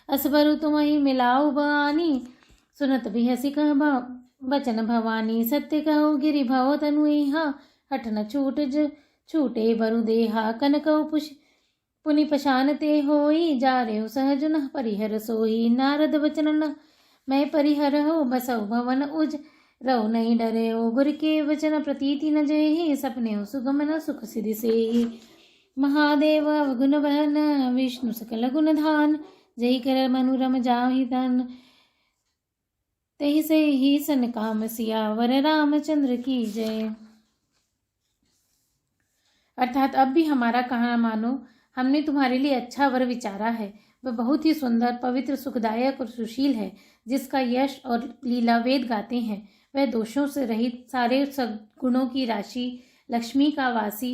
असबरु तुम्हि मिलाऊ बआनी, सुनत बिहसी कह बचन भवानी। सत्य कहो गिरि भव तनुहा, हठ न छूटे बरु देहा। कनकौ पुनि पशानते होई, जारेउ सहज न परिहर सोई। नारद वचन न मैं परिहर हो, बसौ भवन उज रहो नहीं डरे हो। गुर के वचन प्रतीति न जय, सपने हो सुगम न सुख सिधि से। महादेव अवगुण बहन, विष्णु सकल गुण धान। जय कर मनुरम जाहि तन, तेहि से ही सन काम। सियावर रामचंद्र की जय। अर्थात अब भी हमारा कहना मानो, हमने तुम्हारे लिए अच्छा वर विचारा है। वह बहुत ही सुंदर, पवित्र, सुखदायक और सुशील है, जिसका यश और लीला वेद गाते हैं। वह दोषों से रहित, सारे सद्गुणों की राशि, लक्ष्मी का वासी,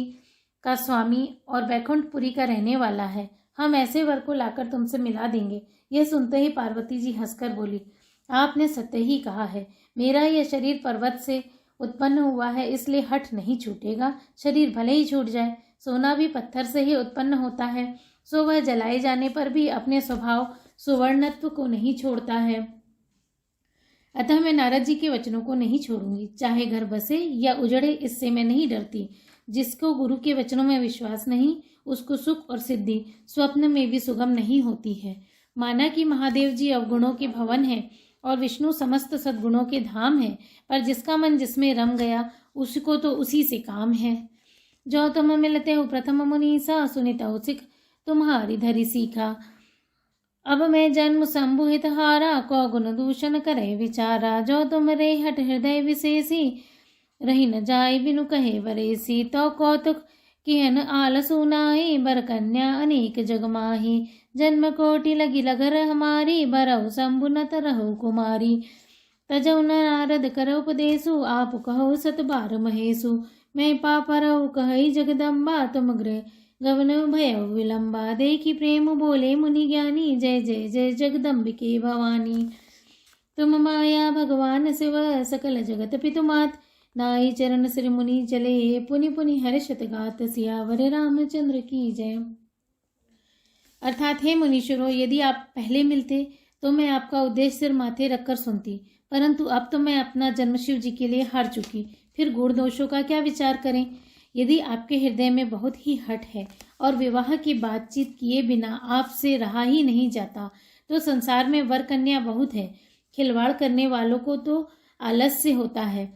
का स्वामी और वैकुंठपुरी का रहने वाला है। हम ऐसे वर को लाकर तुमसे मिला देंगे। यह सुनते ही पार्वती जी हंसकर बोली, आपने सत्य ही कहा है। मेरा यह शरीर पर्वत से उत्पन्न हुआ है, इसलिए हठ नहीं छूटेगा। शरीर भले ही छूट जाए, सोना भी पत्थर से ही उत्पन्न होता है, सो वह जलाए जाने पर भी अपने स्वभाव सुवर्णत्व को नहीं छोड़ता है। अतः मैं नारद जी के वचनों को नहीं छोड़ूंगी, चाहे घर बसे या उजड़े, इससे मैं नहीं डरती। जिसको गुरु के वचनों में विश्वास नहीं, उसको सुख और सिद्धि स्वप्न में भी सुगम नहीं होती है। माना कि महादेव जी अवगुणों के भवन है और विष्णु समस्त सद्गुणों के धाम है, पर जिसका मन जिसमें रम गया, उसको तो उसी से काम है। जो तुम मिलते हो प्रथम मुनीसा, सुनित हो सिख तुम्हारी धरी सीखा। अब मैं जन्म संभुहित हारा, को गुण दूषण करे विचारा। जो तुम रे हट हृदय विशेषी, रही न जाय बिनु कहे वरेसी। तो कौतुक किहन आल सुनाई, बर कन्या अनेक जग माही। जन्म कोटि लगी लगन हमारी, बरहु शंभु न तरहु कुमारी। तजौ नारद कर उपदेशु, आप कहो सत बार महेशु। मैं पापरहु कहई जगदम्बा, तुम गृह गवन भय विलंबा। देखी प्रेम बोले मुनि ज्ञानी, जय जय जय जगदम्बिके भवानी। तुम माया भगवान शिव, सकल जगत पितुमात। नाई चरण श्री मुनि चले, पुनि पुनि हर्षत गात। सियावर रामचंद्र की जय। अर्थात हे मुनीश्वरों, यदि आप पहले मिलते तो मैं आपका उद्देश्य सिर माथे रखकर सुनती, परंतु अब तो मैं अपना जन्म शिव जी के लिए हार चुकी, फिर गुण दोषों का क्या विचार करें। यदि आपके हृदय में बहुत ही हठ है और विवाह की बातचीत किए बिना आपसे रहा ही नहीं जाता, तो संसार में वर कन्या बहुत है। खिलवाड़ करने वालों को तो आलस्य होता है।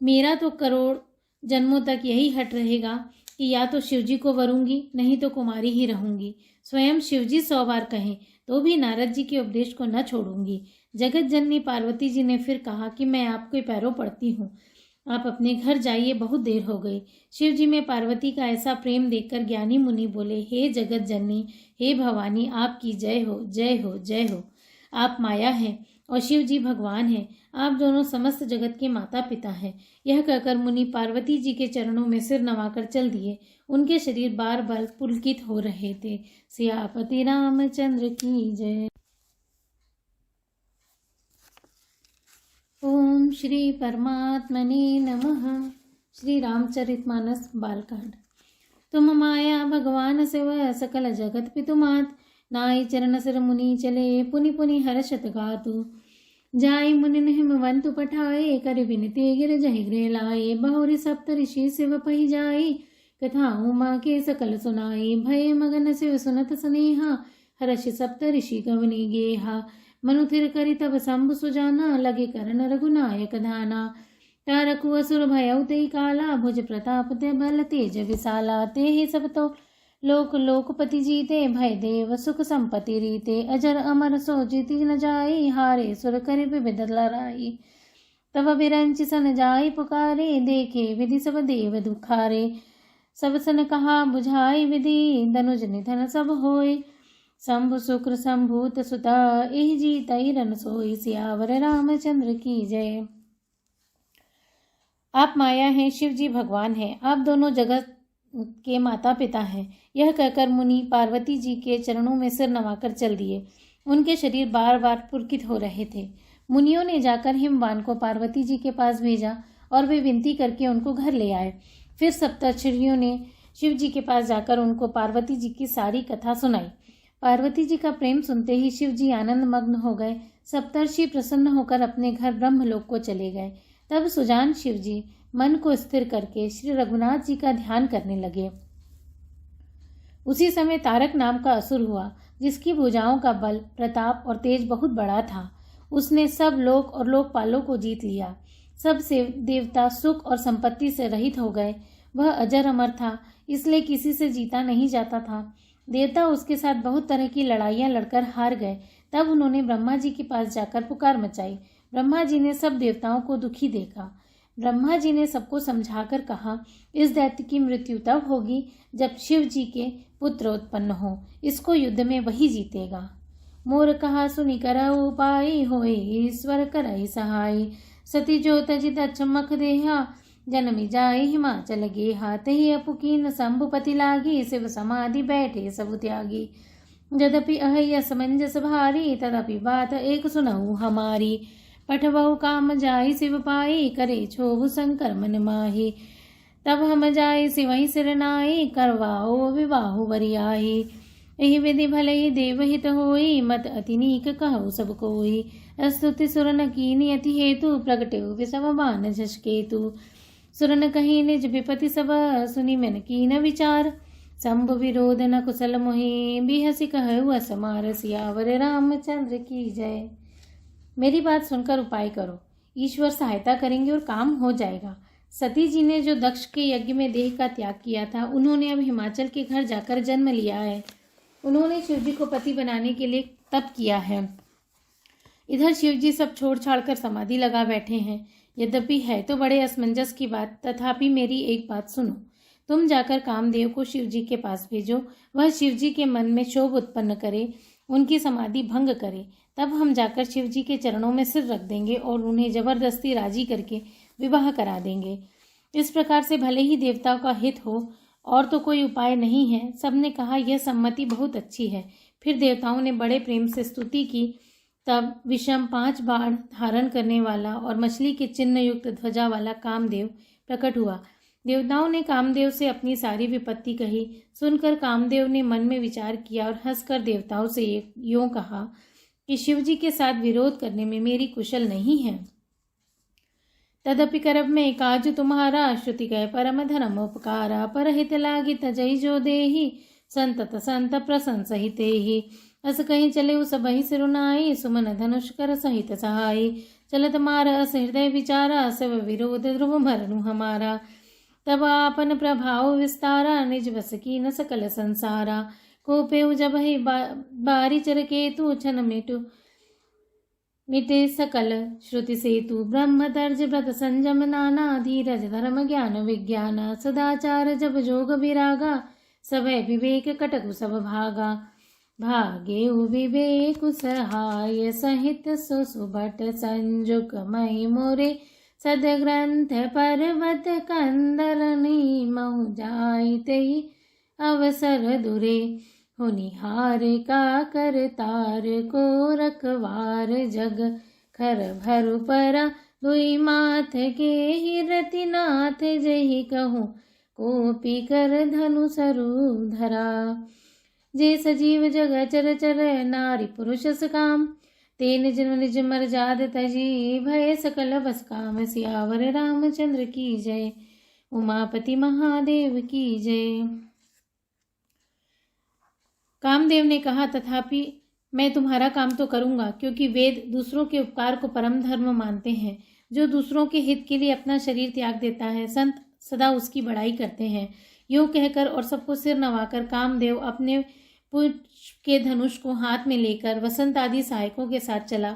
मेरा तो करोड़ जन्मों तक यही हट रहेगा कि या तो शिवजी को वरूंगी, नहीं तो कुमारी ही रहूंगी। स्वयं शिवजी 100 बार कहें तो भी नारद जी के उपदेश को न छोड़ूंगी। जगत जननी पार्वती जी ने फिर कहा कि मैं आपके पैरों पड़ती हूँ, आप अपने घर जाइए, बहुत देर हो गई। शिव जी में पार्वती का ऐसा प्रेम देखकर ज्ञानी मुनि बोले, हे जगत जननी, हे भवानी, आपकी जय हो, जय हो, जय हो। आप माया हैं और शिव जी भगवान हैं। आप दोनों समस्त जगत के माता पिता हैं। यह कहकर मुनि पार्वती जी के चरणों में सिर नवाकर चल दिए। उनके शरीर बार बार पुलकित हो रहे थे। सियापति रामचंद्र की जय। ओम श्री परमात्मने नमः। श्री रामचरितमानस बालकांड। तुम माया भगवान शिव सकल जगत पितुमात, नाई चरण सिर मुनि चले पुनि पुनि हर्षत गातु। जाय मुनि हिमवंतु पठाए, कर विनती गिर जहि गृह लाए। बहुरी सप्त ऋषि शिव पहि जाई, कथा उमा के सकल सुनाई। भय मगन शिव सुनत स्नेहा, हर्षि सप्त ऋषि गवनी गेहा। मनु थिर करि तब शंभु सुजाना, लगे करण रघुनायक धाना। तारकु असुर भयउ तेहि काला, भुज प्रताप ते बल तेज विशाला। तेहि सब तो लोक लोकपति जीते, भय देव सुख संपत्ति रीते। अजर अमर सो जीति न जाई, हारे सुर करि विविध लड़ाई। तब बिरंचि सन जाई पुकारे, देखे विधि सब देव दुखारे। सब सन कहा बुझाई विधि, धनुज निधन सब होय। शंभु शुक्र शंभूत सुता, एहि जीतई रन सोई। सियावर रामचंद्र की जय। आप माया हैं, शिव जी भगवान हैं। आप दोनों जगत के माता पिता हैं। यह कहकर मुनि पार्वती जी के चरणों में सिर नवाकर चल दिए। उनके शरीर बार बार पुलकित हो रहे थे। मुनियों ने जाकर हिमवान को पार्वती जी के पास भेजा और वे विनती करके उनको घर ले आए। फिर सप्तर्षियों ने शिव जी के पास जाकर उनको पार्वती जी की सारी कथा सुनाई। पार्वती जी का प्रेम सुनते ही शिव जी आनंद मग्न हो गए। सप्तर्षि प्रसन्न होकर अपने घर ब्रह्मलोक को चले गए। तब सुजान शिव जी मन को स्थिर करके श्री रघुनाथ जी का ध्यान करने लगे। उसी समय तारक नाम का असुर हुआ, जिसकी भुजाओं का बल, प्रताप और तेज बहुत बड़ा था। उसने सब लोक और लोकपालों को जीत लिया। सब से देवता सुख और संपत्ति से रहित हो गए। वह अजर अमर था, इसलिए किसी से जीता नहीं जाता था। देवता उसके साथ बहुत तरह की लड़ाइयां लड़कर हार गए। तब उन्होंने ब्रह्मा जी के पास जाकर पुकार मचाई। ब्रह्मा जी ने सब देवताओं को दुखी देखा। ब्रह्मा जी ने सबको समझाकर कहा, इस दैत्य की मृत्यु तब होगी जब शिव जी के पुत्र उत्पन्न हो। इसको युद्ध में वही जीतेगा। मोर कहा सुनि करऊ उपाय, होए ईश्वर करई सहाय। सती जो तजि दक्षमख देहा, जन्मि जाए हिमाचल गेहा। तहि अपुकीन शंभुपति लागी, शिव समाधि बैठे सब त्यागी। यद्यपि अहै असमंजस भारी, तदपि बात एक सुनऊ हमारी। पठबहु काम जाई शिव पाई, करे छोभु शंकर मन माही। तब हम जाई शिवहि सिर नाई, करवाओ विवाहु बरियाही। एहि विधि भले ही देवहित होई, मत अति नीक कहु सब कोई। स्तुति सुर न कीनि अति हेतु, प्रगटेउ विषम बान झसकेतु। सुर न कही निज विपति सब, सुनि मन कीन विचार। शंभु विरोध न कुशल मोहि, बिहसि कहु असमार। सियावर रामचंद्र की जय। मेरी बात सुनकर उपाय करो, ईश्वर सहायता करेंगे और काम हो जाएगा। सती जी ने जो दक्ष के यज्ञ में देह का त्याग किया था, उन्होंने अब हिमाचल के घर जाकर जन्म लिया है। उन्होंने शिवजी को पति बनाने के लिए तप किया है। इधर शिवजी सब छोड़ छाड़ कर समाधि लगा बैठे हैं। यद्यपि है तो बड़े असमंजस की बात, तथापि मेरी एक बात सुनो। तुम जाकर कामदेव को शिवजी के पास भेजो। वह शिवजी के मन में क्षोभ उत्पन्न करे, उनकी समाधि भंग करे। तब हम जाकर शिवजी के चरणों में सिर रख देंगे और उन्हें जबरदस्ती राजी करके विवाह करा देंगे। इस प्रकार से भले ही देवताओं का हित हो, और तो कोई उपाय नहीं है। सबने कहा यह सम्मति बहुत अच्छी है। फिर देवताओं ने बड़े प्रेम से स्तुति की। तब विषम 5 बाण धारण करने वाला और मछली के चिन्ह युक्त ध्वजा वाला कामदेव प्रकट हुआ। देवताओं ने कामदेव से अपनी सारी विपत्ति कही। सुनकर कामदेव ने मन में विचार किया और हंसकर देवताओं से यूं कहा कि शिवजी के साथ विरोध करने में मेरी कुशल नहीं है। तदपि करब में काज तुम्हारा, श्रुति कह परम धर्म उपकारा। परहित लागित जय जो देहि, संतत संत प्रशंस हिते ही। अस कहीं चले उस बही सिरुनाई, सुमन धनुष कर सहित सहाई। चलत मार अस हृदय विचारा, सब विरोध ध्रुव भरनु हमारा। तब आपन प्रभाव विस्तारा, निज बस की न सकल संसारा। कोपेउ जब ही बारी चर केतु, छन मिटे सकल श्रुति सेतु। ब्रह्म तर्ज व्रत संयम नाना, धीरज धर्म ज्ञान विज्ञान। सदाचार जब जोग विरागा, सभय विवेक कटकु सब भागा। भागे विवेक सहाय, सहित सुसुभट संजुक मई मोरे। सदग्रंथ पर्वत कंदरनी, महु जायते अवसर दुरे। होनिहार का करतार को रखवार, जग खर भरु परा। दुई माथ के ही रतिनाथ, जही कहूँ कोपी कर धनु सरु धरा। जे सजीव जग चर चर, नारी पुरुष सकाम। ते निज निज मर जाद तजी, भय सकल बस काम। सियावर रामचंद्र की जय, उमापति महादेव की जय। कामदेव ने कहा, तथापि मैं तुम्हारा काम तो करूंगा, क्योंकि वेद दूसरों के उपकार को परम धर्म मानते हैं। जो दूसरों के हित के लिए अपना शरीर त्याग देता है, संत सदा उसकी बड़ाई करते हैं। यूं कहकर और सबको सिर नवाकर कामदेव अपने पुष्प के धनुष को हाथ में लेकर वसंत आदि सहायकों के साथ चला।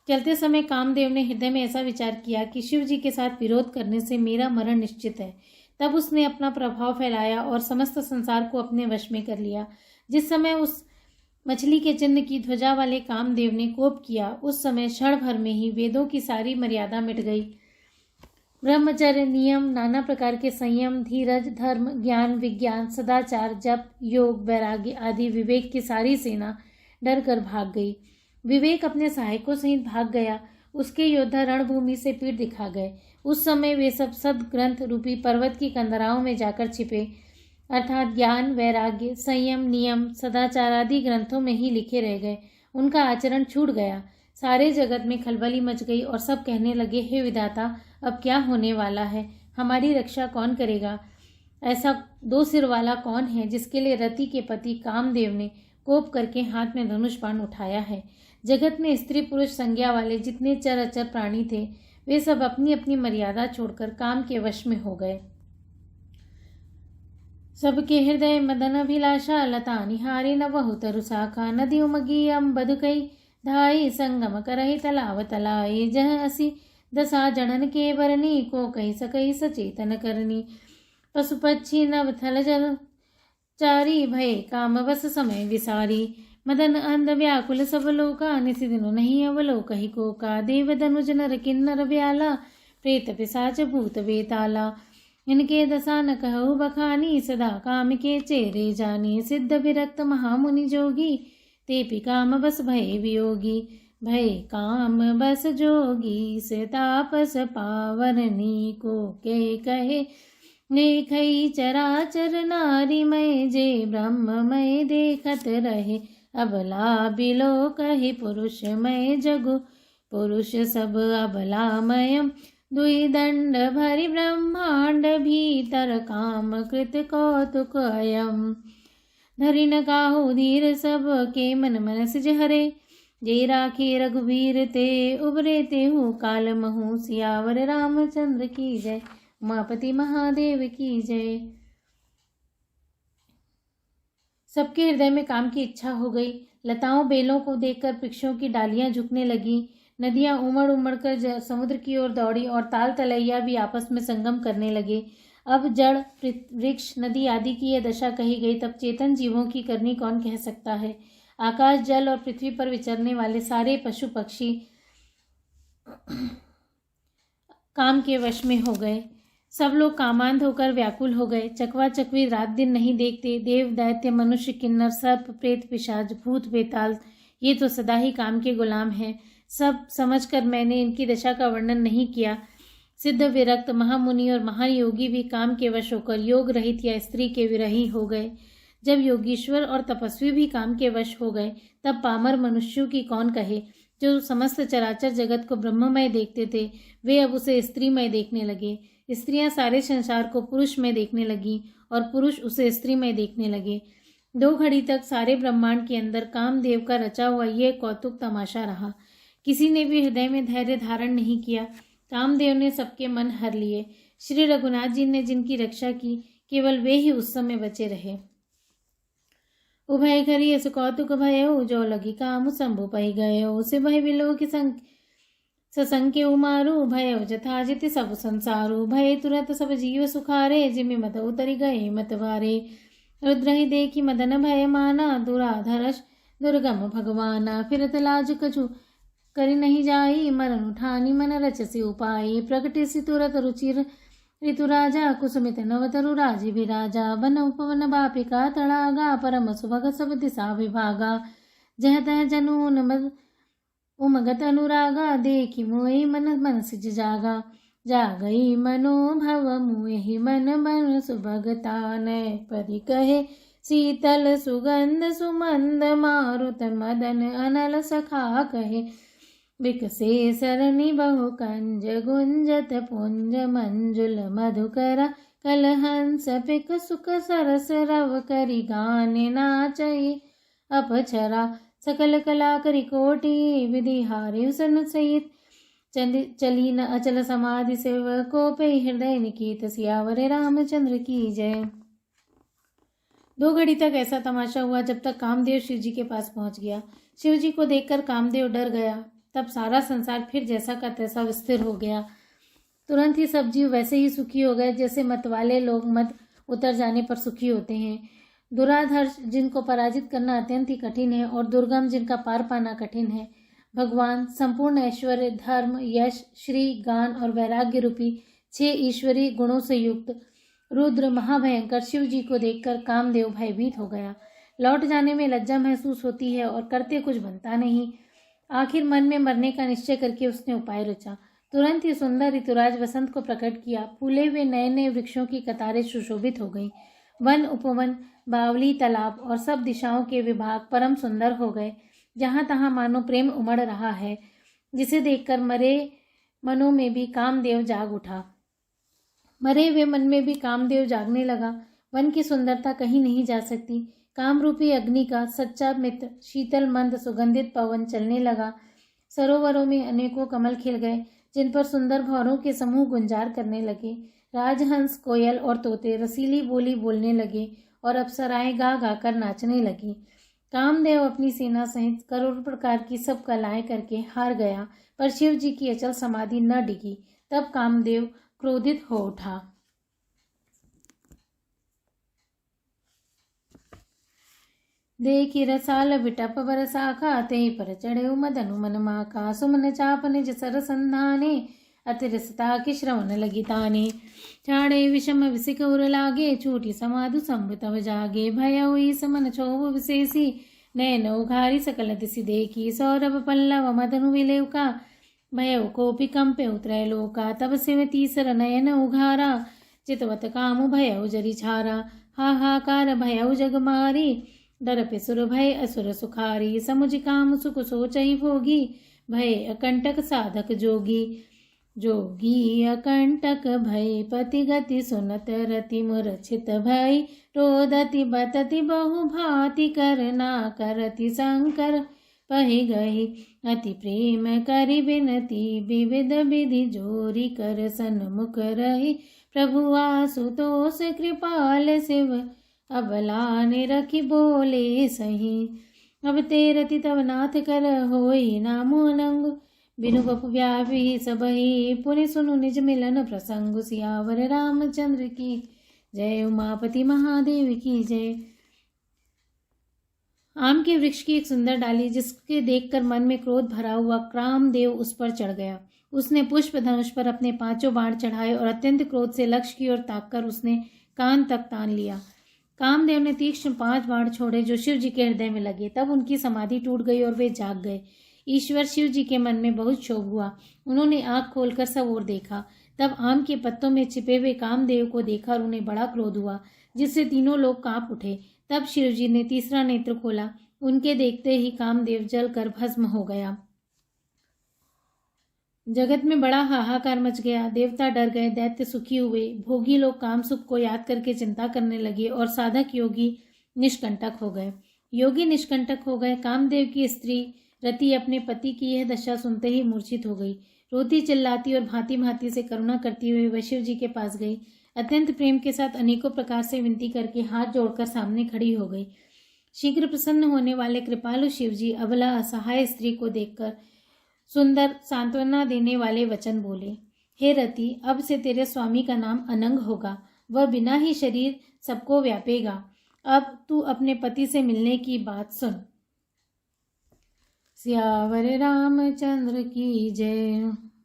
चलते समय कामदेव ने हृदय में ऐसा विचार किया कि शिव जी के साथ विरोध करने से मेरा मरण निश्चित है। तब उसने अपना प्रभाव फैलाया और समस्त संसार को अपने वश में कर लिया। जिस समय उस मछली के चिन्ह की ध्वजा वाले कामदेव ने कोप किया, उस समय क्षण भर में ही वेदों की सारी मर्यादा मिट गई। ब्रह्मचर्य, नियम, नाना प्रकार के संयम, धीरज, धर्म, ज्ञान, विज्ञान, सदाचार, जप, योग, वैराग्य आदि विवेक की सारी सेना डर कर भाग गई। विवेक अपने सहायकों सहित भाग गया। उसके योद्धा रणभूमि से पीठ दिखा गए। उस समय वे सब सद्ग्रंथ रूपी पर्वत की कंदराओं में जाकर छिपे, अर्थात ज्ञान, वैराग्य, संयम, नियम, सदाचार आदि ग्रंथों में ही लिखे रह गए। उनका आचरण छूट गया। सारे जगत में खलबली मच गई और सब कहने लगे, हे विधाता, अब क्या होने वाला है? हमारी रक्षा कौन करेगा? ऐसा दो सिर वाला कौन है जिसके लिए रति के पति कामदेव ने कोप करके हाथ में धनुष बाण उठाया है? जगत में स्त्री पुरुष संज्ञा वाले जितने चर अचर प्राणी थे, वे सब अपनी अपनी मर्यादा छोड़कर काम के वश में हो गए। सबके हृदय मदन अभिलाषा, लता निहारी न बहु तरु शाखा। नदी उमगी अम्बद कई धाई, संगम करहि तलाव तलाई। जह असी दशा जनन के बरनी, को कही सकई सचेतन करनी। पशु पक्षी नव थल जल चारी, भय काम बस समय विसारी। मदन अंध व्याकुल सब लोका, निसि दिनो नहीं अवलोकहि कोका। देव धनुज नर किन्नर व्याला, प्रेत पिशाच भूत बेताला। इनके दशा न कहु बखानी, सदा काम के चेरे जानी। सिद्ध विरक्त महामुनि जोगी, तेपि काम बस भय वियोगी। भय काम बस जोगी, से तापस पावरनी। को के कहे लेखई चराचर नारी मय, जे ब्रह्ममय देखत रहे। अबला बिलो कहि पुरुषमय जगु, पुरुष सब अबलामयम्। दुई दंड भरि ब्रह्मांड, भीतर काम कृत कौतुक अयम्। धरि न काहू धीर सब, के मन मनस हरे। जे राखे रघुवीर ते, उबरे तेहु काल महु। सियावर रामचंद्र की जय, उमापति महादेव की जय। सबके हृदय में काम की इच्छा हो गई। लताओं बेलों को देखकर वृक्षों की डालियां झुकने लगी। नदियां उमड़ उमड़ कर समुद्र की ओर दौड़ी और ताल तलैया भी आपस में संगम करने लगे। अब जड़, वृक्ष, नदी आदि की यह दशा कही गई, तब चेतन जीवों की करनी कौन कह सकता है। आकाश, जल और पृथ्वी पर विचरने वाले सारे पशु पक्षी काम के वश में हो गए। सब लोग कामांध होकर व्याकुल हो गए। चकवा चकवी रात दिन नहीं देखते। देव, दैत्य, मनुष्य, किन्नर, सर्प, प्रेत, पिशाच, भूत, बेताल, ये तो सदा ही काम के गुलाम हैं। सब समझकर मैंने इनकी दशा का वर्णन नहीं किया। सिद्ध, विरक्त, महामुनि और महायोगी भी काम के वश होकर योग रहित या स्त्री के विरही हो गए। जब योगीश्वर और तपस्वी भी काम के वश हो गए, तब पामर मनुष्यों की कौन कहे। जो समस्त चराचर जगत को ब्रह्ममय देखते थे, वे अब उसे स्त्रीमय देखने लगे। स्त्रियां सारे संसार को पुरुषमय देखने लगी और पुरुष उसे स्त्रीमय देखने लगे। 2 घड़ी तक सारे ब्रह्मांड के अंदर कामदेव का रचा हुआ यह कौतुक तमाशा रहा। किसी ने भी हृदय में धैर्य धारण नहीं किया। कामदेव ने सबके मन हर लिए। श्री रघुनाथ जी ने जिनकी रक्षा की, केवल वे ही उस समय बचे रहे। उभय करिय सु कौतुक भयो, जो लगी काम शंभु पै गयो। से भय विलो की ससंख्य उमारू, भयो जथाजित सब संसारू। भय तुरत सब जीव सुखारे, जिमि मत उतरि गए मत वारे। रुद्र ही देखी मदन भय माना, दुराधरश दुर्गम भगवाना। फिरत लाज कछु करि नहीं जाई, मरण उठानी मन रचसी उपाई। प्रगटे सि तुरत रुचिर ऋतु राजा, कुसुमित नवतरु राजी विराजा। वन उपवन बापिका तड़ागा, परम सुभग सब दिशा विभागा। जह तह जनून मद उमगत अनुरागा, देखी मोहि मन मन सिज जागा। जागई मनोभव मोहि मन मन सुभगतान। परि कहे शीतल सुगंध सुमंद, मारुत मदन अनल सखा कहे। विकसे सरणी बहु कंज, गुंजत पुंज मंजुल मधुकर। कलहंस पिक सुख सरस, रव करि गान नाचई अपछरा। सकल कला करि कोटि, विधि हारे सन सहित। चली न अचल समाधि सेव, को पे हृदय निकीत। सियावर रामचंद्र की जय। 2 घड़ी तक ऐसा तमाशा हुआ, जब तक कामदेव शिव जी के पास पहुंच गया। शिव जी को देखकर कामदेव डर गया। तब सारा संसार फिर जैसा का तैसा स्थिर हो गया। तुरंत ही सब जीव वैसे ही सुखी हो गए, जैसे मतवाले लोग मत उतर जाने पर सुखी होते हैं। दुराधर्ष, जिनको पराजित करना अत्यंत ही कठिन है, और दुर्गम, जिनका पार पाना कठिन है। भगवान संपूर्ण ऐश्वर्य, धर्म, यश, श्री, गान और वैराग्य रूपी 6 ईश्वरीय गुणों से युक्त रुद्र महाभयंकर शिव जी को देखकर कामदेव भयभीत हो गया। लौट जाने में लज्जा महसूस होती है और करते कुछ बनता नहीं। आखिर मन में मरने का निश्चय करके उसने उपाय रचा। तुरंत ही सुंदर ऋतुराज वसंत को प्रकट किया। फूले हुए नए नए वृक्षों की कतारें सुशोभित हो गईं। वन, उपवन, बावली, तालाब और सब दिशाओं के विभाग परम सुंदर हो गए। जहाँ तहाँ मानो प्रेम उमड़ रहा है, जिसे देखकर मरे मनों में भी कामदेव जाग उठा। मरे हुए मन में भी कामदेव जागने लगा। वन की सुंदरता कहीं नहीं जा सकती। काम रूपी अग्नि का सच्चा मित्र शीतल मंद सुगंधित पवन चलने लगा। सरोवरों में अनेकों कमल खिल गए, जिन पर सुंदर भौरों के समूह गुंजार करने लगे। राजहंस, कोयल और तोते रसीली बोली बोलने लगे और अप्सराएं गा गा कर नाचने लगी। कामदेव अपनी सेना सहित करोड़ प्रकार की सब कलाएं करके हार गया, पर शिव जी की अचल समाधि न डिगी। तब कामदेव क्रोधित हो उठा। देखी रसाल विटप बरसाखा, ते पर चढ़े मदनु मन माका। सुमन चाप निज सर संधाने, अतिरसता की श्रवण लगी ताने। छाड़े विषम विसिक उर लागे, छूटी समाधु संभ तब जागे। भय हुई समन क्षोभ विशेषी, नयन उघारी सकल दिशि देखी। सौरभ पल्लव मदनु विलेवका, भय कोपि कंपे उतरै लोका। तब सिव तीसर नयन उघारा, चितवत काम भय जरी छारा। हाहाकार भय जग मारी, डर पे सुर भय असुर सुखारी। समुझ काम सुख सोचहि भोगी, भय अकंटक साधक जोगी। जोगी अकंटक भय पति गति, सुनत रति मूर्छित भय। रोदति बतति बहु भांति, करना करति शंकर पहि गई। अति प्रेम करि बिनती, विविध विधि जोरी कर सन्मुख रही। प्रभु आशुतोष कृपाल शिव, अबलाने रखी बोले सही। अब तेरति तब नाथ कर, होई नामो नंग। बिनु बपु व्यापी सबही, पुनि सुनु निज मिलन प्रसंग। सियावर रामचंद्र की जय, उमापति महादेव की जय। आम के वृक्ष की एक सुंदर डाली, जिसके देखकर मन में क्रोध भरा हुआ कामदेव उस पर चढ़ गया। उसने पुष्प धनुष पर अपने 5 बाण चढ़ाए और अत्यंत क्रोध से लक्ष्य की ओर ताककर उसने कान तक तान लिया। कामदेव ने तीक्ष्ण 5 बाण छोड़े, जो शिव जी के हृदय में लगे। तब उनकी समाधि टूट गई और वे जाग गए। ईश्वर शिव जी के मन में बहुत क्षोभ हुआ। उन्होंने आंख खोलकर सब ओर देखा। तब आम के पत्तों में छिपे हुए कामदेव को देखा और उन्हें बड़ा क्रोध हुआ, जिससे तीनों लोग कांप उठे। तब शिव जी ने तीसरा नेत्र खोला। उनके देखते ही कामदेव जलकर भस्म हो गया। जगत में बड़ा हाहाकार मच गया। देवता डर गए, दैत्य सुखी हुए, भोगी लोग काम सुख को याद करके चिंता करने लगे और साधक योगी निष्कंटक हो गए। योगी निष्कंटक हो गए। कामदेव की स्त्री रति अपने पति की यह दशा सुनते ही मूर्छित हो गई। रोती चिल्लाती और भांति भांति से करुणा करती हुई वह शिव जी के पास गई। अत्यंत प्रेम के साथ अनेकों प्रकार से विनती करके हाथ जोड़कर सामने खड़ी हो गई। शीघ्र प्रसन्न होने वाले कृपालु शिव जी अबला असहाय स्त्री को देखकर सुंदर सांत्वना देने वाले वचन बोले। हे रति, अब से तेरे स्वामी का नाम अनंग होगा। वह बिना ही शरीर सबको व्यापेगा। अब तू अपने पति से मिलने की बात सुन। सियावर रामचंद्र की जय।